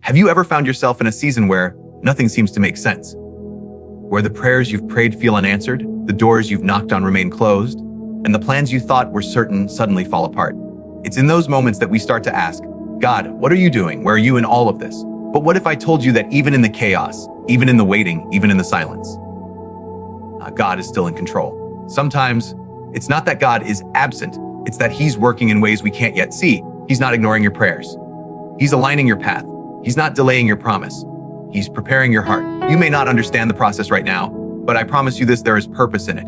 Have you ever found yourself in a season where nothing seems to make sense? Where the prayers you've prayed feel unanswered, the doors you've knocked on remain closed, and the plans you thought were certain suddenly fall apart? It's in those moments that we start to ask, God, what are you doing? Where are you in all of this? But what if I told you that even in the chaos, even in the waiting, even in the silence, God is still in control? Sometimes it's not that God is absent, it's that He's working in ways we can't yet see. He's not ignoring your prayers. He's aligning your path. He's not delaying your promise. He's preparing your heart. You may not understand the process right now, but I promise you this, there is purpose in it.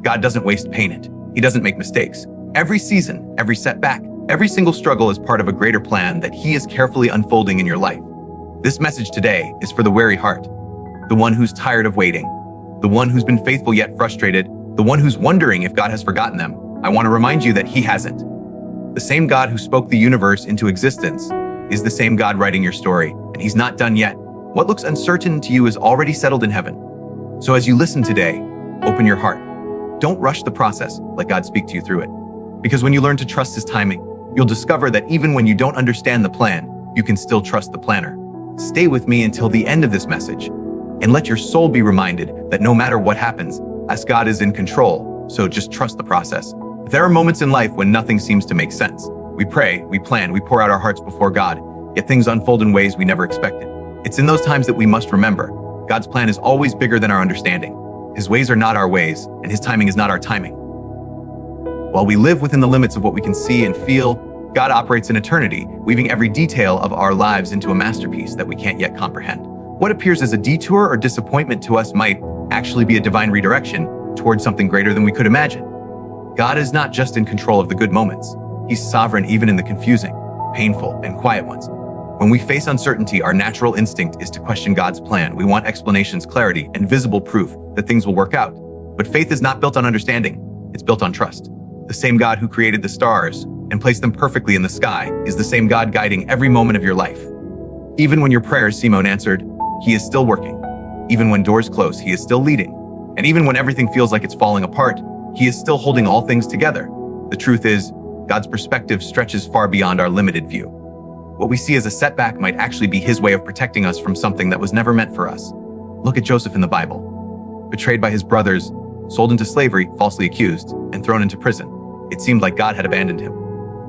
God doesn't waste pain in it. He doesn't make mistakes. Every season, every setback, every single struggle is part of a greater plan that He is carefully unfolding in your life. This message today is for the weary heart, the one who's tired of waiting, the one who's been faithful yet frustrated, the one who's wondering if God has forgotten them. I want to remind you that He hasn't. The same God who spoke the universe into existence is the same God writing your story, and He's not done yet. What looks uncertain to you is already settled in heaven. So as you listen today, open your heart. Don't rush the process, let God speak to you through it. Because when you learn to trust His timing, you'll discover that even when you don't understand the plan, you can still trust the planner. Stay with me until the end of this message, and let your soul be reminded that no matter what happens, as God is in control, so just trust the process. There are moments in life when nothing seems to make sense. We pray, we plan, we pour out our hearts before God, yet things unfold in ways we never expected. It's in those times that we must remember, God's plan is always bigger than our understanding. His ways are not our ways, and His timing is not our timing. While we live within the limits of what we can see and feel, God operates in eternity, weaving every detail of our lives into a masterpiece that we can't yet comprehend. What appears as a detour or disappointment to us might actually be a divine redirection towards something greater than we could imagine. God is not just in control of the good moments. He's sovereign even in the confusing, painful, and quiet ones. When we face uncertainty, our natural instinct is to question God's plan. We want explanations, clarity, and visible proof that things will work out. But faith is not built on understanding. It's built on trust. The same God who created the stars and placed them perfectly in the sky is the same God guiding every moment of your life. Even when your prayers seem unanswered, He is still working. Even when doors close, He is still leading. And even when everything feels like it's falling apart, He is still holding all things together. The truth is, God's perspective stretches far beyond our limited view. What we see as a setback might actually be His way of protecting us from something that was never meant for us. Look at Joseph in the Bible. Betrayed by his brothers, sold into slavery, falsely accused, and thrown into prison. It seemed like God had abandoned him.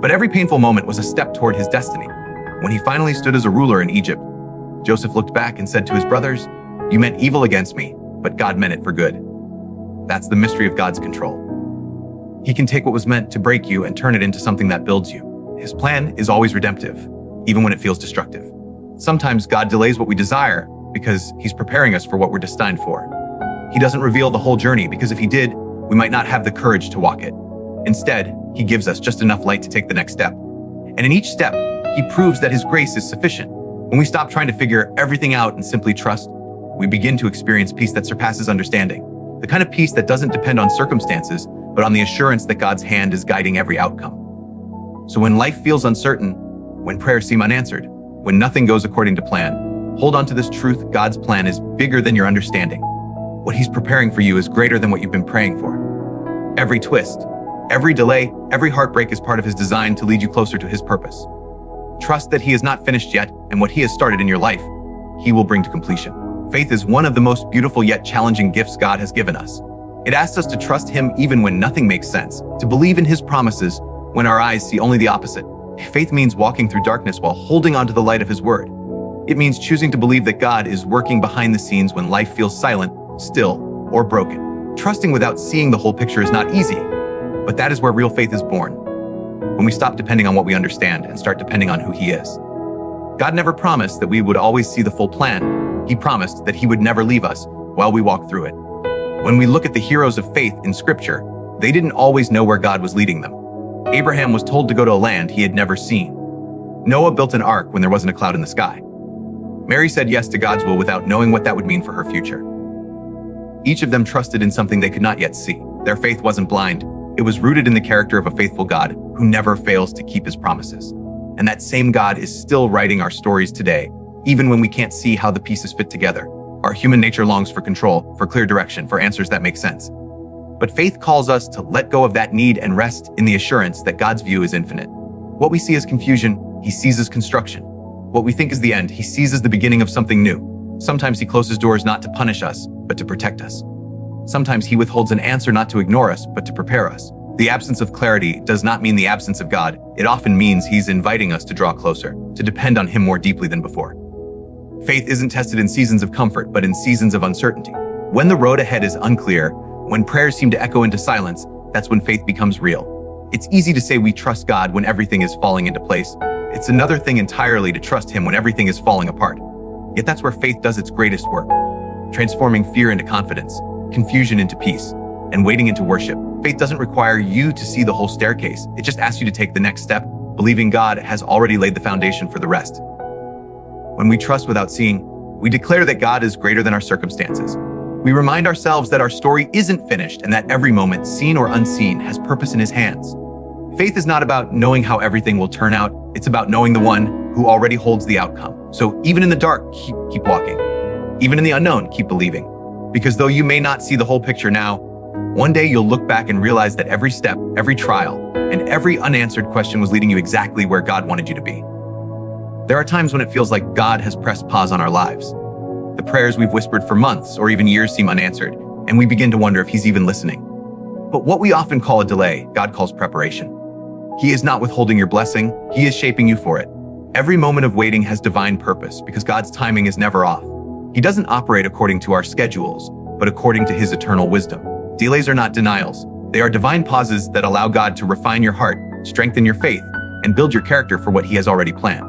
But every painful moment was a step toward his destiny. When he finally stood as a ruler in Egypt, Joseph looked back and said to his brothers, "You meant evil against me, but God meant it for good." That's the mystery of God's control. He can take what was meant to break you and turn it into something that builds you. His plan is always redemptive, even when it feels destructive. Sometimes God delays what we desire because He's preparing us for what we're destined for. He doesn't reveal the whole journey because if He did, we might not have the courage to walk it. Instead, He gives us just enough light to take the next step. And in each step, He proves that His grace is sufficient. When we stop trying to figure everything out and simply trust, we begin to experience peace that surpasses understanding. The kind of peace that doesn't depend on circumstances, but on the assurance that God's hand is guiding every outcome. So when life feels uncertain, when prayers seem unanswered, when nothing goes according to plan, hold on to this truth: God's plan is bigger than your understanding. What He's preparing for you is greater than what you've been praying for. Every twist, every delay, every heartbreak is part of His design to lead you closer to His purpose. Trust that He is not finished yet, and what He has started in your life, He will bring to completion. Faith is one of the most beautiful yet challenging gifts God has given us. It asks us to trust Him even when nothing makes sense, to believe in His promises when our eyes see only the opposite. Faith means walking through darkness while holding onto the light of His word. It means choosing to believe that God is working behind the scenes when life feels silent, still, or broken. Trusting without seeing the whole picture is not easy, but that is where real faith is born. When we stop depending on what we understand and start depending on who He is. God never promised that we would always see the full plan. He promised that He would never leave us while we walk through it. When we look at the heroes of faith in Scripture, they didn't always know where God was leading them. Abraham was told to go to a land he had never seen. Noah built an ark when there wasn't a cloud in the sky. Mary said yes to God's will without knowing what that would mean for her future. Each of them trusted in something they could not yet see. Their faith wasn't blind. It was rooted in the character of a faithful God who never fails to keep His promises. And that same God is still writing our stories today, even when we can't see how the pieces fit together. Our human nature longs for control, for clear direction, for answers that make sense. But faith calls us to let go of that need and rest in the assurance that God's view is infinite. What we see as confusion, He sees as construction. What we think is the end, he sees as the beginning of something new. Sometimes he closes doors not to punish us, but to protect us. Sometimes he withholds an answer not to ignore us, but to prepare us. The absence of clarity does not mean the absence of God. It often means he's inviting us to draw closer, to depend on him more deeply than before. Faith isn't tested in seasons of comfort, but in seasons of uncertainty. When the road ahead is unclear, when prayers seem to echo into silence, that's when faith becomes real. It's easy to say we trust God when everything is falling into place. It's another thing entirely to trust him when everything is falling apart. Yet that's where faith does its greatest work, transforming fear into confidence, confusion into peace, and waiting into worship. Faith doesn't require you to see the whole staircase. It just asks you to take the next step, believing God has already laid the foundation for the rest. When we trust without seeing, we declare that God is greater than our circumstances. We remind ourselves that our story isn't finished and that every moment, seen or unseen, has purpose in his hands. Faith is not about knowing how everything will turn out. It's about knowing the one who already holds the outcome. So even in the dark, keep walking. Even in the unknown, keep believing. Because though you may not see the whole picture now, one day you'll look back and realize that every step, every trial, and every unanswered question was leading you exactly where God wanted you to be. There are times when it feels like God has pressed pause on our lives. The prayers we've whispered for months or even years seem unanswered, and we begin to wonder if he's even listening. But what we often call a delay, God calls preparation. He is not withholding your blessing, he is shaping you for it. Every moment of waiting has divine purpose because God's timing is never off. He doesn't operate according to our schedules, but according to his eternal wisdom. Delays are not denials. They are divine pauses that allow God to refine your heart, strengthen your faith, and build your character for what he has already planned.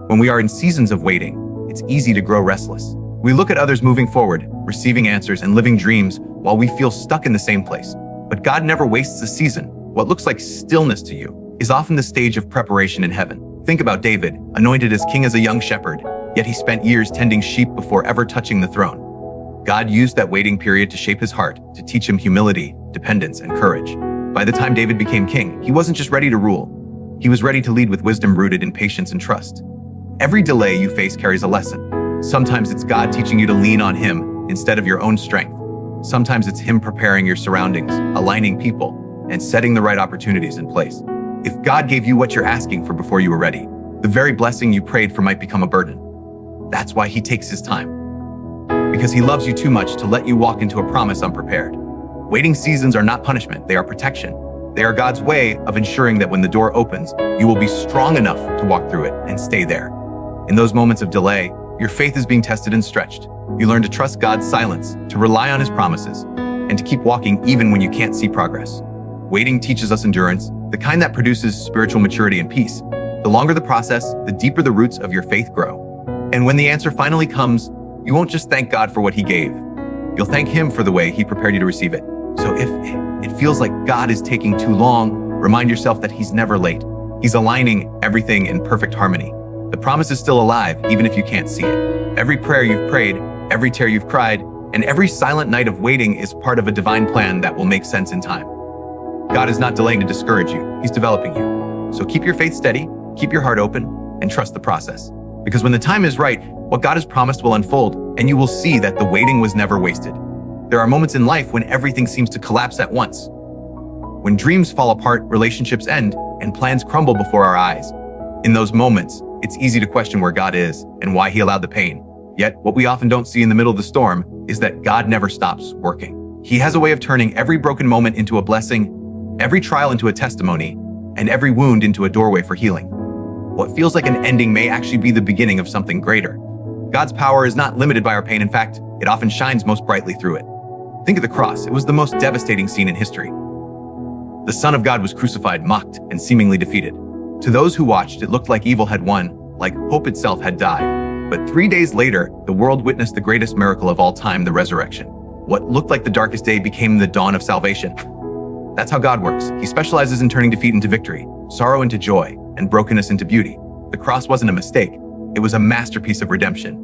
When we are in seasons of waiting, it's easy to grow restless. We look at others moving forward, receiving answers, and living dreams while we feel stuck in the same place. But God never wastes a season. What looks like stillness to you is often the stage of preparation in heaven. Think about David, anointed as king as a young shepherd, yet he spent years tending sheep before ever touching the throne. God used that waiting period to shape his heart, to teach him humility, dependence, and courage. By the time David became king, he wasn't just ready to rule. He was ready to lead with wisdom rooted in patience and trust. Every delay you face carries a lesson. Sometimes it's God teaching you to lean on him instead of your own strength. Sometimes it's him preparing your surroundings, aligning people, and setting the right opportunities in place. If God gave you what you're asking for before you were ready, the very blessing you prayed for might become a burden. That's why he takes his time. Because he loves you too much to let you walk into a promise unprepared. Waiting seasons are not punishment, they are protection. They are God's way of ensuring that when the door opens, you will be strong enough to walk through it and stay there. In those moments of delay, your faith is being tested and stretched. You learn to trust God's silence, to rely on his promises, and to keep walking even when you can't see progress. Waiting teaches us endurance, the kind that produces spiritual maturity and peace. The longer the process, the deeper the roots of your faith grow. And when the answer finally comes, you won't just thank God for what he gave. You'll thank him for the way he prepared you to receive it. So if it feels like God is taking too long, remind yourself that he's never late. He's aligning everything in perfect harmony. The promise is still alive, even if you can't see it. Every prayer you've prayed, every tear you've cried, and every silent night of waiting is part of a divine plan that will make sense in time. God is not delaying to discourage you, he's developing you. So keep your faith steady, keep your heart open, and trust the process. Because when the time is right, what God has promised will unfold, and you will see that the waiting was never wasted. There are moments in life when everything seems to collapse at once. When dreams fall apart, relationships end, and plans crumble before our eyes. In those moments, it's easy to question where God is and why he allowed the pain. Yet, what we often don't see in the middle of the storm is that God never stops working. He has a way of turning every broken moment into a blessing, every trial into a testimony, and every wound into a doorway for healing. What feels like an ending may actually be the beginning of something greater. God's power is not limited by our pain. In fact, it often shines most brightly through it. Think of the cross. It was the most devastating scene in history. The Son of God was crucified, mocked, and seemingly defeated. To those who watched, it looked like evil had won, like hope itself had died. But 3 days later, the world witnessed the greatest miracle of all time, the resurrection. What looked like the darkest day became the dawn of salvation. That's how God works. He specializes in turning defeat into victory, sorrow into joy, and brokenness into beauty. The cross wasn't a mistake. It was a masterpiece of redemption.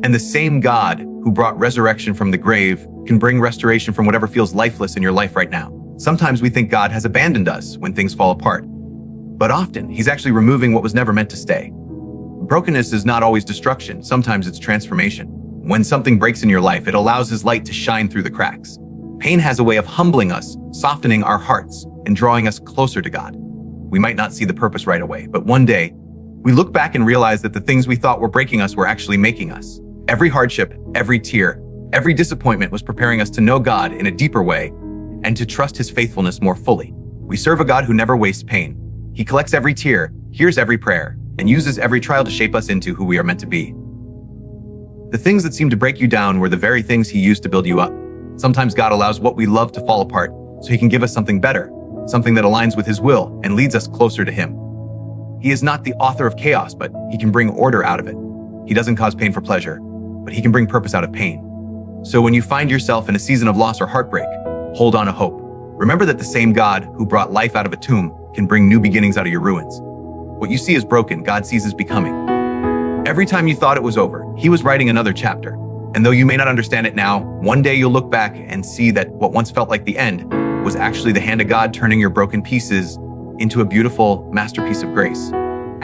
And the same God who brought resurrection from the grave can bring restoration from whatever feels lifeless in your life right now. Sometimes we think God has abandoned us when things fall apart. But often, he's actually removing what was never meant to stay. Brokenness is not always destruction. Sometimes it's transformation. When something breaks in your life, it allows his light to shine through the cracks. Pain has a way of humbling us, softening our hearts, and drawing us closer to God. We might not see the purpose right away, but one day, We look back and realize that the things we thought were breaking us were actually making us. Every hardship, every tear, every disappointment was preparing us to know God in a deeper way and to trust His faithfulness more fully. We serve a God who never wastes pain. He collects every tear, hears every prayer, and uses every trial to shape us into who we are meant to be. The things that seemed to break you down were the very things He used to build you up. Sometimes God allows what we love to fall apart so He can give us something better, something that aligns with His will and leads us closer to Him. He is not the author of chaos, but He can bring order out of it. He doesn't cause pain for pleasure, but He can bring purpose out of pain. So when you find yourself in a season of loss or heartbreak, hold on to hope. Remember that the same God who brought life out of a tomb can bring new beginnings out of your ruins. What you see as broken, God sees as becoming. Every time you thought it was over, He was writing another chapter. And though you may not understand it now, one day you'll look back and see that what once felt like the end was actually the hand of God turning your broken pieces into a beautiful masterpiece of grace.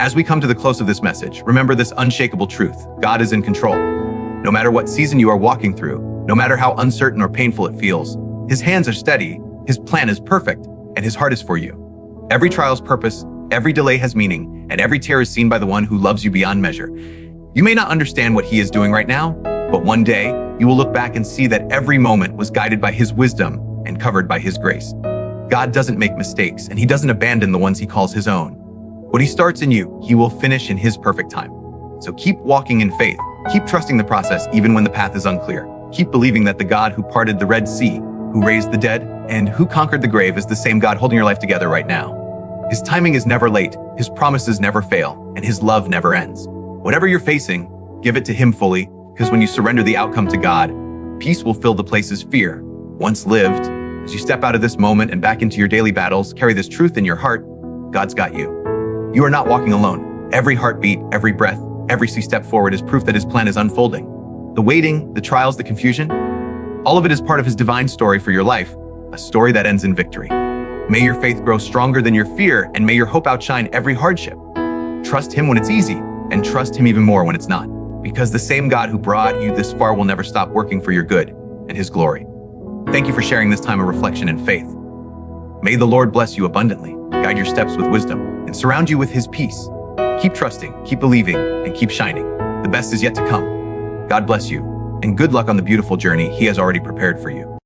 As we come to the close of this message, remember this unshakable truth: God is in control. No matter what season you are walking through, no matter how uncertain or painful it feels, His hands are steady, His plan is perfect, and His heart is for you. Every trial's purpose, every delay has meaning, and every tear is seen by the one who loves you beyond measure. You may not understand what He is doing right now, but one day you will look back and see that every moment was guided by His wisdom and covered by His grace. God doesn't make mistakes, and He doesn't abandon the ones He calls His own. What He starts in you, He will finish in His perfect time. So keep walking in faith. Keep trusting the process even when the path is unclear. Keep believing that the God who parted the Red Sea, who raised the dead, and who conquered the grave is the same God holding your life together right now. His timing is never late, His promises never fail, and His love never ends. Whatever you're facing, give it to Him fully, because when you surrender the outcome to God, peace will fill the places fear once lived. As you step out of this moment and back into your daily battles, carry this truth in your heart: God's got you. You are not walking alone. Every heartbeat, every breath, every step forward is proof that His plan is unfolding. The waiting, the trials, the confusion, all of it is part of His divine story for your life, a story that ends in victory. May your faith grow stronger than your fear, and may your hope outshine every hardship. Trust Him when it's easy, and trust Him even more when it's not, because the same God who brought you this far will never stop working for your good and His glory. Thank you for sharing this time of reflection and faith. May the Lord bless you abundantly, guide your steps with wisdom, and surround you with His peace. Keep trusting, keep believing, and keep shining. The best is yet to come. God bless you, and good luck on the beautiful journey He has already prepared for you.